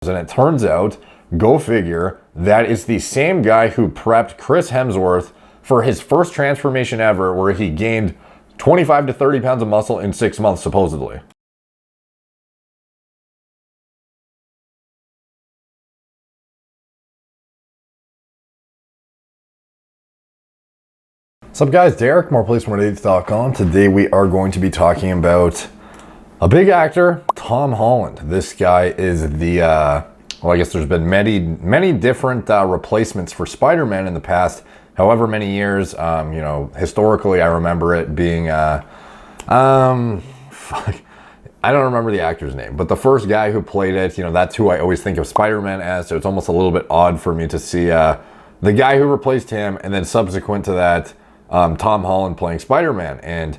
And it turns out, go figure, that is the same guy who prepped Chris Hemsworth for his first transformation ever, where he gained 25 to 30 pounds of muscle in 6 months, supposedly. What's up, guys? Derek, more plays from Deezed.com. Today we are going to be talking about a big actor, Tom Holland. This guy is the, well, I guess there's been many different replacements for Spider-Man in the past, however many years. You know, historically, I remember it being, fuck, I don't remember the actor's name, but the first guy who played it, you know, that's who I always think of Spider-Man as, so it's almost a little bit odd for me to see the guy who replaced him, and then subsequent to that, Tom Holland playing Spider-Man. And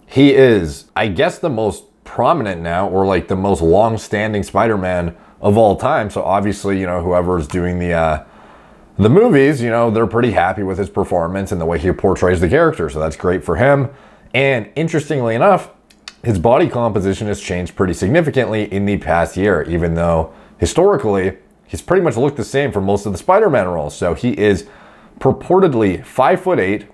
he is, I guess, the most prominent now, or like the most long-standing Spider-Man of all time. So obviously, you know, whoever's doing the movies, you know, they're pretty happy with his performance and the way he portrays the character. So that's great for him. And interestingly enough, his body composition has changed pretty significantly in the past year, even though historically he's pretty much looked the same for most of the Spider-Man roles. So he is purportedly 5'8".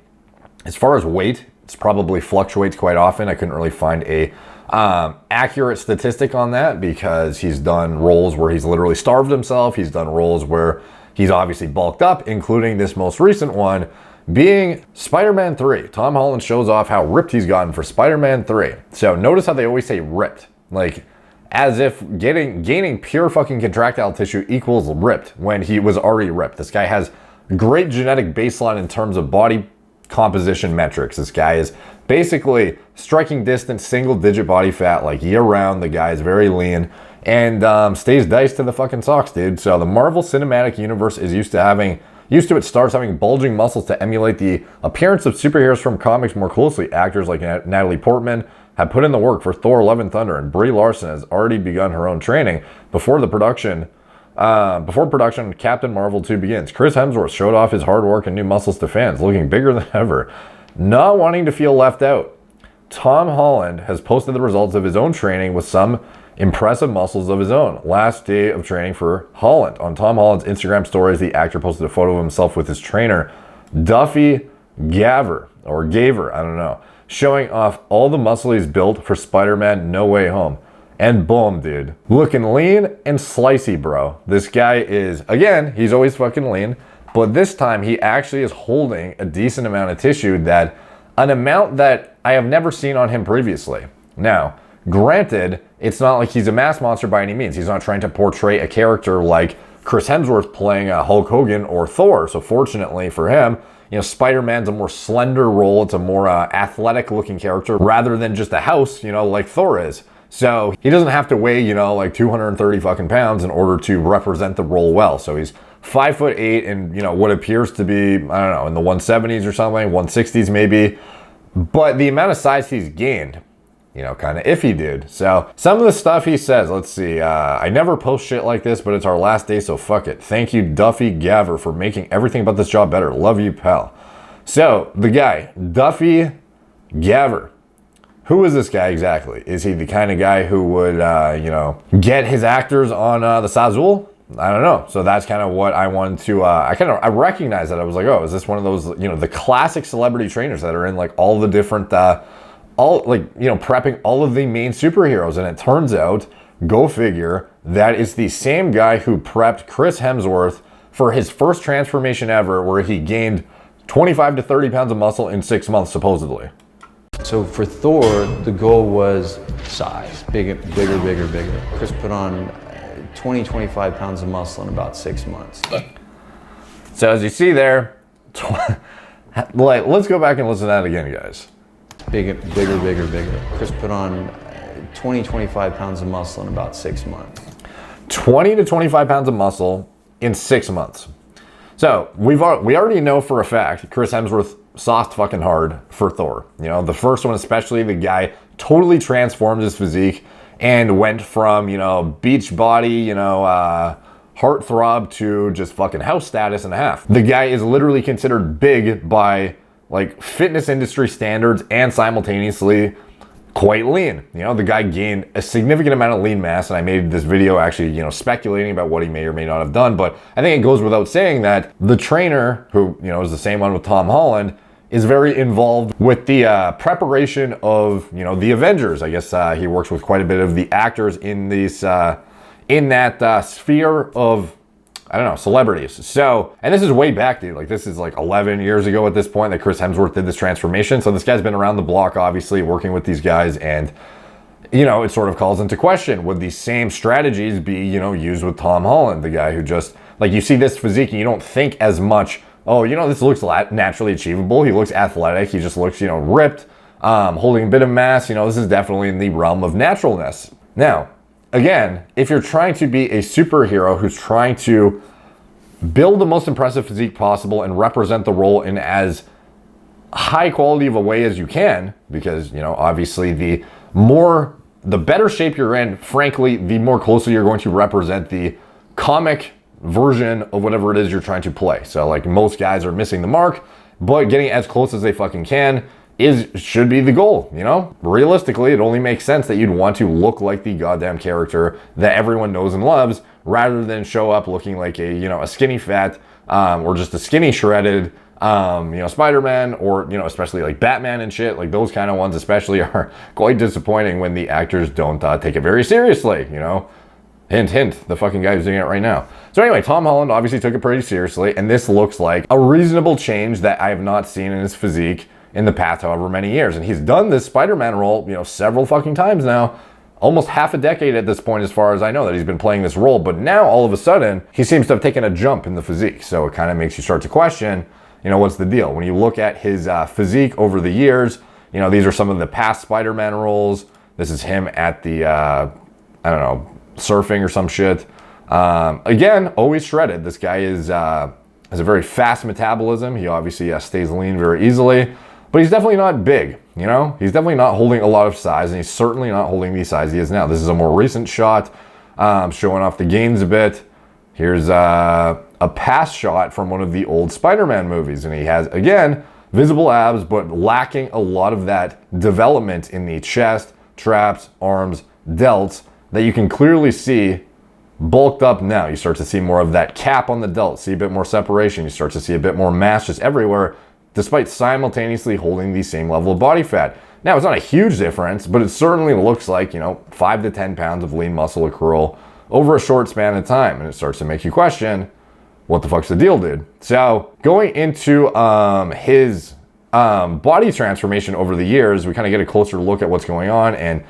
As far as weight, it's probably fluctuates quite often. I couldn't really find a accurate statistic on that, because he's done roles where he's literally starved himself. He's done roles where he's obviously bulked up, including this most recent one being Spider-Man 3. Tom Holland shows off how ripped he's gotten for Spider-Man 3. So notice how they always say ripped, like as if gaining pure fucking contractile tissue equals ripped when he was already ripped. This guy has great genetic baseline in terms of body composition metrics. This guy is basically striking distance, single digit body fat, like year round. The guy is very lean and stays diced to the fucking socks, dude. So the Marvel Cinematic Universe is used to its stars having bulging muscles to emulate the appearance of superheroes from comics more closely. Actors like Natalie Portman have put in the work for Thor: Love and Thunder, and Brie Larson has already begun her own training before production Captain Marvel 2 begins. Chris Hemsworth showed off his hard work and new muscles to fans, looking bigger than ever. Not wanting to feel left out, Tom Holland has posted the results of his own training with some impressive muscles of his own. Last day of training for Holland. On Tom Holland's Instagram stories, the actor posted a photo of himself with his trainer, Duffy Gaver, or Gaver, I don't know, showing off all the muscle he's built for Spider-Man No Way Home. And boom, dude. Looking lean and slicey, bro. This guy is, again, he's always fucking lean, but this time he actually is holding a decent amount of tissue, an amount that I have never seen on him previously. Now, granted, it's not like he's a mass monster by any means. He's not trying to portray a character like Chris Hemsworth playing Hulk Hogan or Thor. So fortunately for him, you know, Spider-Man's a more slender role. It's a more athletic looking character rather than just a house, you know, like Thor is. So he doesn't have to weigh, you know, like 230 fucking pounds in order to represent the role well. So he's 5'8" and, you know, what appears to be, I don't know, in the 170s or something, 160s maybe. But the amount of size he's gained, you know, kind of iffy, dude. So some of the stuff he says, let's see. I never post shit like this, but it's our last day, so fuck it. Thank you, Duffy Gaver, for making everything about this job better. Love you, pal. So the guy, Duffy Gaver. Who is this guy exactly? Is he the kind of guy who would, you know, get his actors on the Sazul? I don't know. So that's kind of what I wanted to, I recognized that. I was like, oh, is this one of those, you know, the classic celebrity trainers that are in like all the different, prepping all of the main superheroes. And it turns out, go figure, that is the same guy who prepped Chris Hemsworth for his first transformation ever, where he gained 25 to 30 pounds of muscle in 6 months, supposedly. So for Thor, the goal was size, bigger. Chris put on 25 pounds of muscle in about 6 months. So as you see there, let's go back and listen to that again, guys. Bigger. Chris put on 25 pounds of muscle in about 6 months. 20 to 25 pounds of muscle in 6 months. So we already know for a fact Chris Hemsworth sauced fucking hard for Thor. You know, the first one especially, the guy totally transformed his physique and went from, you know, beach body, you know, heartthrob to just fucking house status and a half. The guy is literally considered big by like fitness industry standards and simultaneously quite lean. You know, the guy gained a significant amount of lean mass, and I made this video actually, you know, speculating about what he may or may not have done, but I think it goes without saying that the trainer, who, you know, is the same one with Tom Holland, is very involved with the preparation of, you know, the Avengers. I guess he works with quite a bit of the actors in these, in that sphere of, I don't know, celebrities. So, and this is way back, dude. Like, this is like 11 years ago at this point that Chris Hemsworth did this transformation. So this guy's been around the block, obviously, working with these guys. And, you know, it sort of calls into question, would these same strategies be, you know, used with Tom Holland, the guy who just, like, you see this physique and you don't think as much, oh, you know, this looks naturally achievable. He looks athletic. He just looks, you know, ripped, holding a bit of mass. You know, this is definitely in the realm of naturalness. Now, again, if you're trying to be a superhero who's trying to build the most impressive physique possible and represent the role in as high quality of a way as you can, because, you know, obviously the better shape you're in, frankly, the more closely you're going to represent the comic version of whatever it is you're trying to play. So, like, most guys are missing the mark, but getting as close as they fucking can should be the goal, you know? Realistically, it only makes sense that you'd want to look like the goddamn character that everyone knows and loves, rather than show up looking like a, you know, a skinny fat, or just a skinny shredded, you know, Spider-Man, or, you know, especially like Batman and shit. Like, those kind of ones especially are quite disappointing when the actors don't take it very seriously, you know? Hint, hint, the fucking guy who's doing it right now. So anyway, Tom Holland obviously took it pretty seriously, and this looks like a reasonable change that I have not seen in his physique in the past however many years. And he's done this Spider-Man role, you know, several fucking times now, almost half a decade at this point, as far as I know, that he's been playing this role. But now, all of a sudden, he seems to have taken a jump in the physique. So it kind of makes you start to question, you know, what's the deal? When you look at his physique over the years, you know, these are some of the past Spider-Man roles. This is him at the, I don't know, surfing or some shit. Again, always shredded. This guy has a very fast metabolism. He obviously stays lean very easily, but he's definitely not big, you know? He's definitely not holding a lot of size, and he's certainly not holding the size he is now. This is a more recent shot, showing off the gains a bit. Here's a past shot from one of the old Spider-Man movies, and he has, again, visible abs, but lacking a lot of that development in the chest, traps, arms, delts, that you can clearly see bulked up now. You start to see more of that cap on the delt, see a bit more separation. You start to see a bit more mass just everywhere, despite simultaneously holding the same level of body fat. Now, it's not a huge difference, but it certainly looks like, you know, 5 to 10 pounds of lean muscle accrual over a short span of time. And it starts to make you question, what the fuck's the deal, dude? So going into his body transformation over the years, we kind of get a closer look at what's going on, and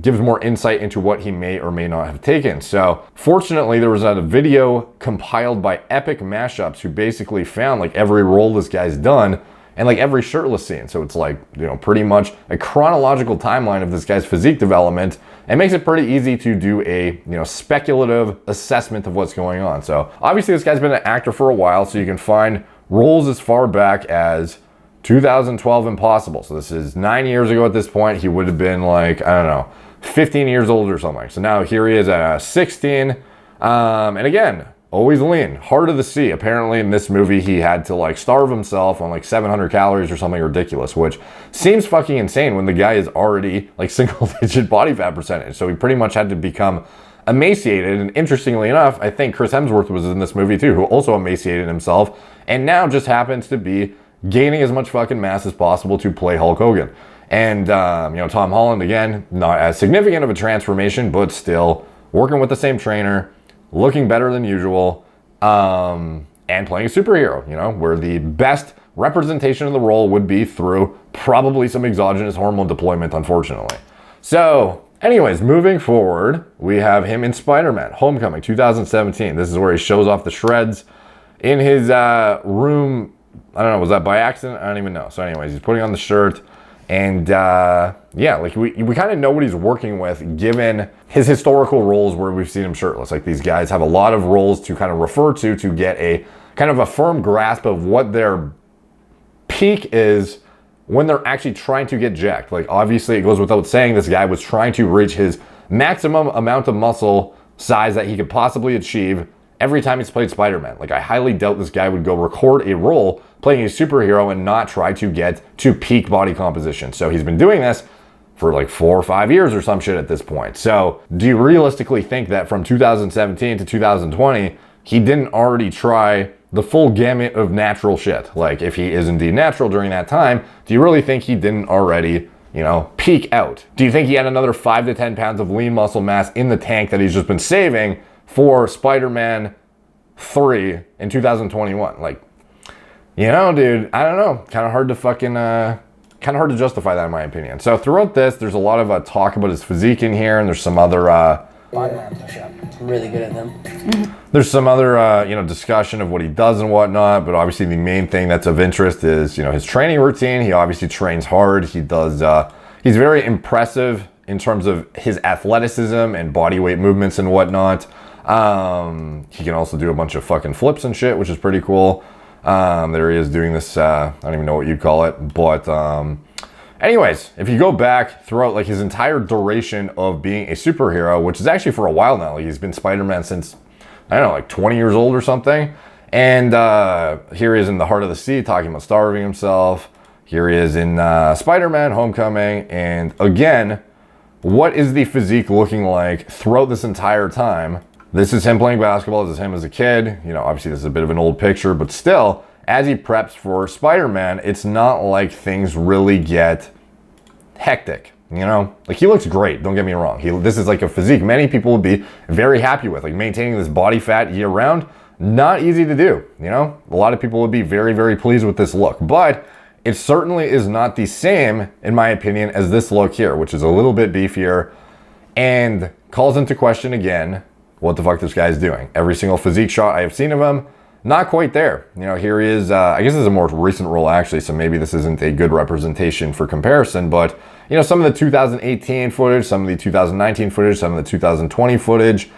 gives more insight into what he may or may not have taken. So fortunately, there was a video compiled by Epic Mashups, who basically found like every role this guy's done and like every shirtless scene. So it's like, you know, pretty much a chronological timeline of this guy's physique development, and makes it pretty easy to do a, you know, speculative assessment of what's going on. So obviously this guy's been an actor for a while, so you can find roles as far back as 2012 Impossible. So this is 9 years ago at this point. He would have been like, I don't know, 15 years old or something. So now here he is at 16. And again, always lean, hard to see. Apparently in this movie, he had to like starve himself on like 700 calories or something ridiculous, which seems fucking insane when the guy is already like single-digit body fat percentage. So he pretty much had to become emaciated. And interestingly enough, I think Chris Hemsworth was in this movie too, who also emaciated himself, and now just happens to be gaining as much fucking mass as possible to play Hulk Hogan. And, you know, Tom Holland, again, not as significant of a transformation, but still working with the same trainer, looking better than usual, and playing a superhero, you know, where the best representation of the role would be through probably some exogenous hormone deployment, unfortunately. So, anyways, moving forward, we have him in Spider-Man Homecoming 2017. This is where he shows off the shreds in his room. I don't know, was that by accident? I don't even know. So anyways, he's putting on the shirt, and yeah, like we kind of know what he's working with given his historical roles where we've seen him shirtless. Like, these guys have a lot of roles to kind of refer to get a kind of a firm grasp of what their peak is when they're actually trying to get jacked. Like, obviously it goes without saying, this guy was trying to reach his maximum amount of muscle size that he could possibly achieve every time he's played Spider-Man. Like, I highly doubt this guy would go record a role playing a superhero and not try to get to peak body composition. So he's been doing this for like 4 or 5 years or some shit at this point. So do you realistically think that from 2017 to 2020, he didn't already try the full gamut of natural shit? Like, if he is indeed natural during that time, do you really think he didn't already, you know, peak out? Do you think he had another 5 to 10 pounds of lean muscle mass in the tank that he's just been saving for Spider-Man 3 in 2021? Like, you know, dude, I don't know. Kind of hard to fucking, kind of hard to justify that in my opinion. So throughout this, there's a lot of talk about his physique in here, and there's some other, Spider-Man push-up. I'm really good at them. there's some other, you know, discussion of what he does and whatnot, but obviously the main thing that's of interest is, you know, his training routine. He obviously trains hard. He does, he's very impressive in terms of his athleticism and body weight movements and whatnot. He can also do a bunch of fucking flips and shit, which is pretty cool. There he is doing this, I don't even know what you'd call it, but, anyways, if you go back throughout like his entire duration of being a superhero, which is actually for a while now, like he's been Spider-Man since, I don't know, like 20 years old or something. And here he is in the Heart of the Sea talking about starving himself. Here he is in Spider-Man Homecoming. And again, what is the physique looking like throughout this entire time? This is him playing basketball. This is him as a kid. You know, obviously this is a bit of an old picture, but still, as he preps for Spider-Man, it's not like things really get hectic, you know? Like, he looks great, don't get me wrong. This is like a physique many people would be very happy with. Like, maintaining this body fat year-round, not easy to do, you know? A lot of people would be very, very pleased with this look, but it certainly is not the same, in my opinion, as this look here, which is a little bit beefier and calls into question again what the fuck this guy's doing. Every single physique shot I have seen of him, not quite there. You know, here he is, I guess this is a more recent role actually, so maybe this isn't a good representation for comparison, but you know, some of the 2018 footage, some of the 2019 footage, some of the 2020 footage, you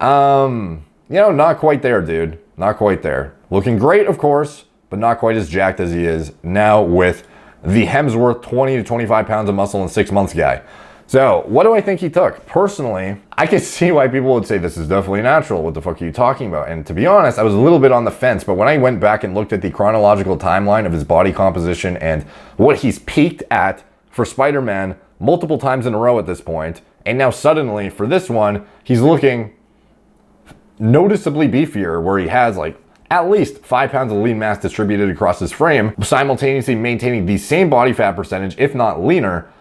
know, not quite there, dude. Not quite there. Looking great, of course, but not quite as jacked as he is now with the Hemsworth 20 to 25 pounds of muscle in 6 months guy. So, what do I think he took? Personally, I can see why people would say this is definitely natural. What the fuck are you talking about? And to be honest, I was a little bit on the fence, but when I went back and looked at the chronological timeline of his body composition and what he's peaked at for Spider-Man multiple times in a row at this point, and now suddenly for this one, he's looking noticeably beefier, where he has like at least 5 pounds of lean mass distributed across his frame, simultaneously maintaining the same body fat percentage, if not leaner.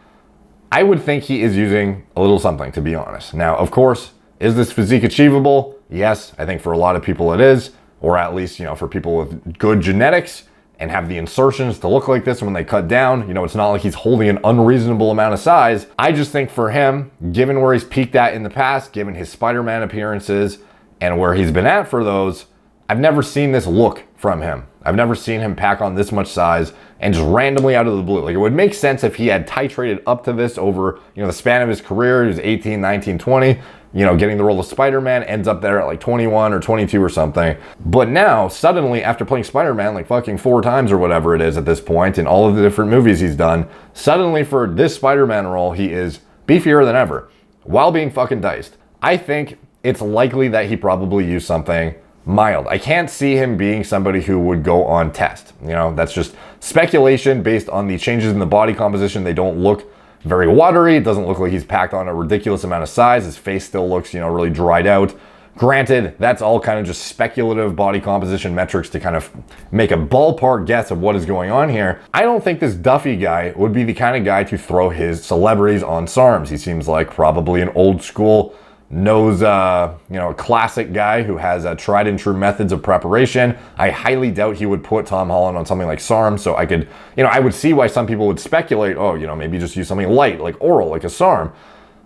I would think he is using a little something, to be honest. Now, of course, is this physique achievable? Yes, I think for a lot of people it is, or at least, you know, for people with good genetics and have the insertions to look like this when they cut down. You know, it's not like he's holding an unreasonable amount of size. I just think for him, given where he's peaked at in the past, given his Spider-Man appearances and where he's been at for those, I've never seen this look from him. I've never seen him pack on this much size and just randomly out of the blue. Like, it would make sense if he had titrated up to this over, you know, the span of his career. He was 18, 19, 20, you know, getting the role of Spider-Man, ends up there at like 21 or 22 or something. But now, suddenly, after playing Spider-Man like fucking 4 times or whatever it is at this point in all of the different movies he's done, suddenly for this Spider-Man role, he is beefier than ever while being fucking diced. I think it's likely that he probably used something mild. I can't see him being somebody who would go on test. You know, that's just speculation based on the changes in the body composition. They don't look very watery. It doesn't look like he's packed on a ridiculous amount of size. His face still looks, you know, really dried out. Granted, that's all kind of just speculative body composition metrics to kind of make a ballpark guess of what is going on here. I don't think this Duffy guy would be the kind of guy to throw his celebrities on SARMs. He seems like probably an old school, knows, you know, a classic guy who has tried and true methods of preparation. I highly doubt he would put Tom Holland on something like SARM, so I could, you know, I would see why some people would speculate, oh, you know, maybe just use something light, like oral, like a SARM.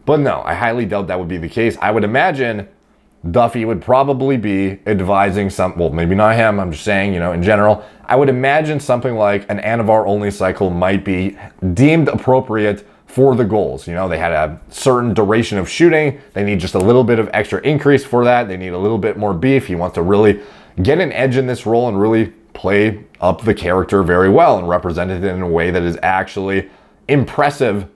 But no, I highly doubt that would be the case. I would imagine Duffy would probably be advising some, well, maybe not him, I'm just saying, you know, in general, I would imagine something like an Anavar only cycle might be deemed appropriate for the goals. You know, they had a certain duration of shooting. They need just a little bit of extra increase for that. They need a little bit more beef. He wants to really get an edge in this role and really play up the character very well and represent it in a way that is actually impressive,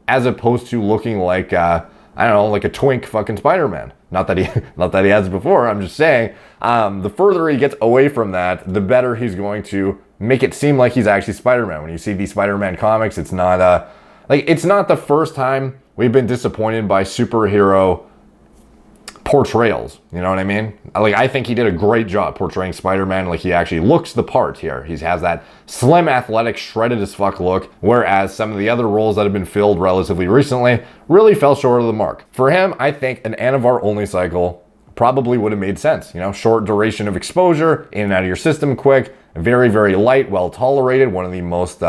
as opposed to looking like, I don't know, like a twink fucking Spider-Man. Not that he has before. I'm just saying, the further he gets away from that, the better he's going to make it seem like he's actually Spider-Man. When you see the Spider-Man comics, it's not like, it's not the first time we've been disappointed by superhero portrayals. You know what I mean? Like, I think he did a great job portraying Spider-Man. Like, he actually looks the part here. He has that slim, athletic, shredded as fuck look, whereas some of the other roles that have been filled relatively recently really fell short of the mark. For him, I think an Anavar only cycle probably would have made sense. You know, short duration of exposure, in and out of your system quick, very, very light, well tolerated, one of the most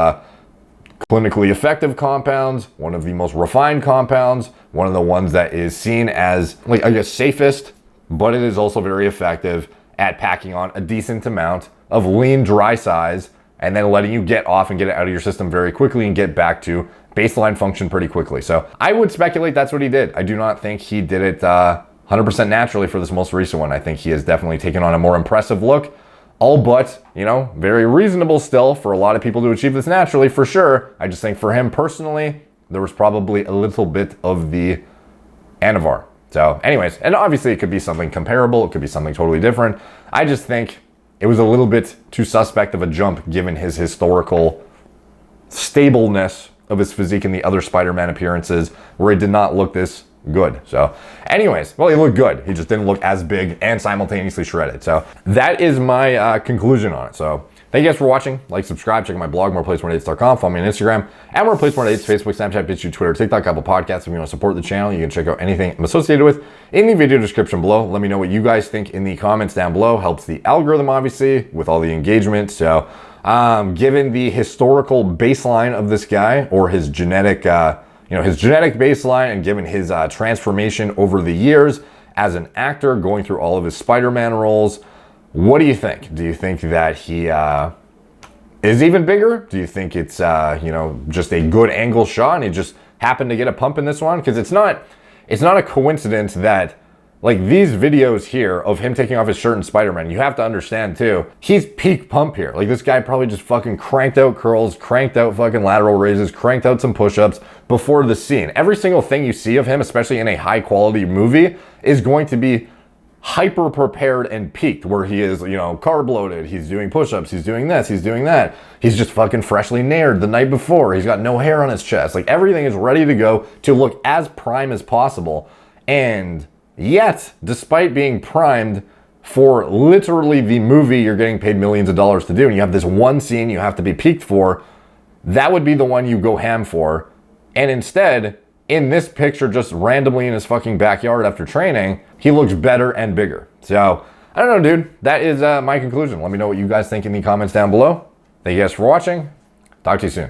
clinically effective compounds, one of the most refined compounds, one of the ones that is seen as, like, I guess, safest, but it is also very effective at packing on a decent amount of lean, dry size, and then letting you get off and get it out of your system very quickly and get back to baseline function pretty quickly. So I would speculate that's what he did. I do not think he did it 100% naturally for this most recent one. I think he has definitely taken on a more impressive look, all but, you know, very reasonable still for a lot of people to achieve this naturally, for sure. I just think for him personally, there was probably a little bit of the Anavar. So anyways, and obviously it could be something comparable, it could be something totally different. I just think it was a little bit too suspect of a jump given his historical stableness of his physique in the other Spider-Man appearances, where he did not look this good. So anyways, well, he looked good. He just didn't look as big and simultaneously shredded. So that is my conclusion on it. So thank you guys for watching. Like, subscribe, check out my blog, moreplacemordates.com. Follow me on Instagram at moreplacemordates, Facebook, Snapchat, BitChute, Twitter, TikTok, Apple Podcasts. If you want to support the channel, you can check out anything I'm associated with in the video description below. Let me know what you guys think in the comments down below. Helps the algorithm, obviously, with all the engagement. So given the historical baseline of this guy, or his genetic his genetic baseline, and given his transformation over the years as an actor, going through all of his Spider-Man roles, what do you think? Do you think that he is even bigger? Do you think it's just a good angle shot and he just happened to get a pump in this one? Because it's not a coincidence that, like, these videos here of him taking off his shirt in Spider-Man, you have to understand too, he's peak pump here. Like, this guy probably just fucking cranked out curls, cranked out fucking lateral raises, cranked out some push-ups before the scene. Every single thing you see of him, especially in a high quality movie, is going to be hyper prepared and peaked, where he is, carb loaded, he's doing push-ups, he's doing this, he's doing that. He's just fucking freshly nared the night before. He's got no hair on his chest. Like, everything is ready to go to look as prime as possible. And yet, despite being primed for literally the movie you're getting paid millions of dollars to do, and you have this one scene you have to be peaked for, that would be the one you go ham for. And instead, in this picture, just randomly in his fucking backyard after training, he looks better and bigger. So, I don't know, dude. That is my conclusion. Let me know what you guys think in the comments down below. Thank you guys for watching. Talk to you soon.